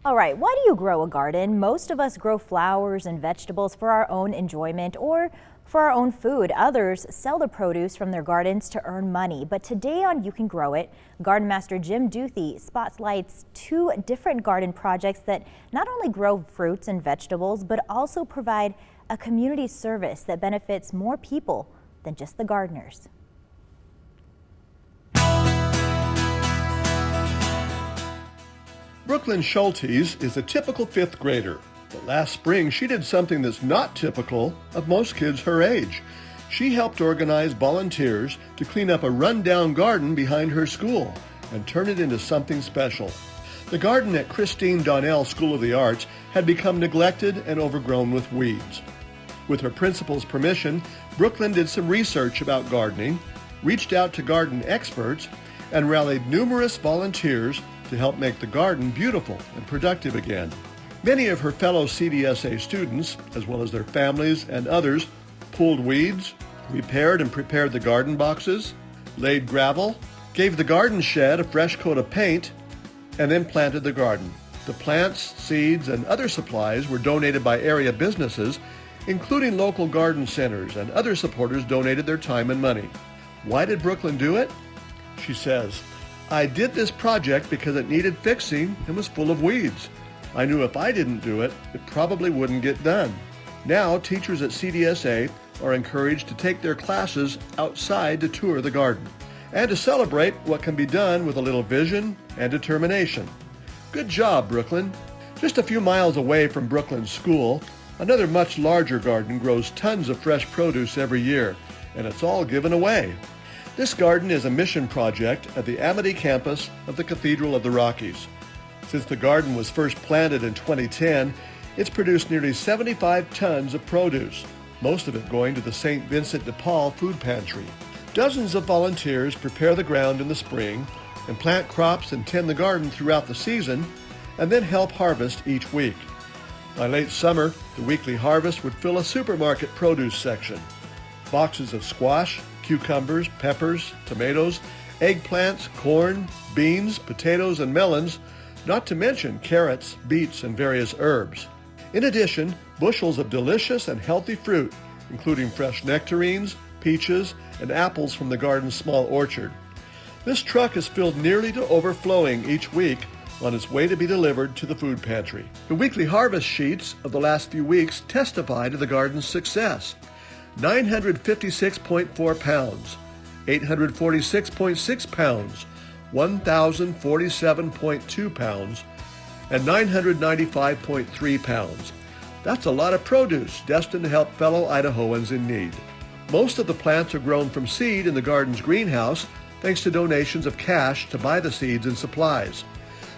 All right, why do you grow a garden? Most of us grow flowers and vegetables for our own enjoyment or for our own food. Others sell the produce from their gardens to earn money. But today on You Can Grow It, Garden Master Jim Duthie spotlights two different garden projects that not only grow fruits and vegetables, but also provide a community service that benefits more people than just the gardeners. Brooklyn Schultes is a typical fifth grader, but last spring she did something that's not typical of most kids her age. She helped organize volunteers to clean up a rundown garden behind her school and turn it into something special. The garden at Christine Donnell School of the Arts had become neglected and overgrown with weeds. With her principal's permission, Brooklyn did some research about gardening, reached out to garden experts, and rallied numerous volunteers to help make the garden beautiful and productive again. Many of her fellow CDSA students, as well as their families and others, pulled weeds, repaired and prepared the garden boxes, laid gravel, gave the garden shed a fresh coat of paint, and then planted the garden. The plants, seeds, and other supplies were donated by area businesses, including local garden centers, and other supporters donated their time and money. Why did Brooklyn do it? She says, "I did this project because it needed fixing and was full of weeds. I knew if I didn't do it, it probably wouldn't get done." Now, teachers at CDSA are encouraged to take their classes outside to tour the garden and to celebrate what can be done with a little vision and determination. Good job, Brooklyn. Just a few miles away from Brooklyn's school, another much larger garden grows tons of fresh produce every year, and it's all given away. This garden is a mission project at the Amity campus of the Cathedral of the Rockies. Since the garden was first planted in 2010, it's produced nearly 75 tons of produce, most of it going to the St. Vincent de Paul food pantry. Dozens of volunteers prepare the ground in the spring and plant crops and tend the garden throughout the season, and then help harvest each week. By late summer, the weekly harvest would fill a supermarket produce section. Boxes of squash, cucumbers, peppers, tomatoes, eggplants, corn, beans, potatoes, and melons, not to mention carrots, beets, and various herbs. In addition, bushels of delicious and healthy fruit, including fresh nectarines, peaches, and apples from the garden's small orchard. This truck is filled nearly to overflowing each week on its way to be delivered to the food pantry. The weekly harvest sheets of the last few weeks testify to the garden's success. 956.4 pounds, 846.6 pounds, 1,047.2 pounds, and 995.3 pounds. That's a lot of produce destined to help fellow Idahoans in need. Most of the plants are grown from seed in the garden's greenhouse, thanks to donations of cash to buy the seeds and supplies.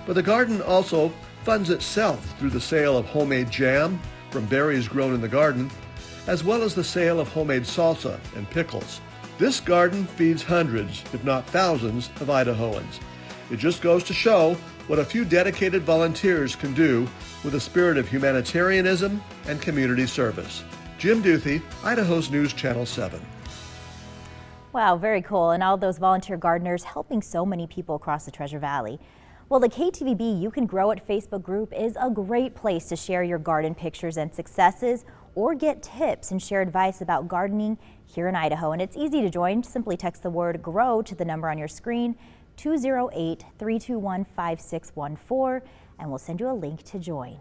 But the garden also funds itself through the sale of homemade jam from berries grown in the garden, as well as the sale of homemade salsa and pickles. This garden feeds hundreds, if not thousands, of Idahoans. It just goes to show what a few dedicated volunteers can do with a spirit of humanitarianism and community service. Jim Duthie, Idaho's News Channel 7. Wow, very cool. And all those volunteer gardeners helping so many people across the Treasure Valley. Well, the KTVB You Can Grow It Facebook group is a great place to share your garden pictures and successes, or get tips and share advice about gardening here in Idaho. And it's easy to join. Simply text the word GROW to the number on your screen, 208-321-5614, and we'll send you a link to join.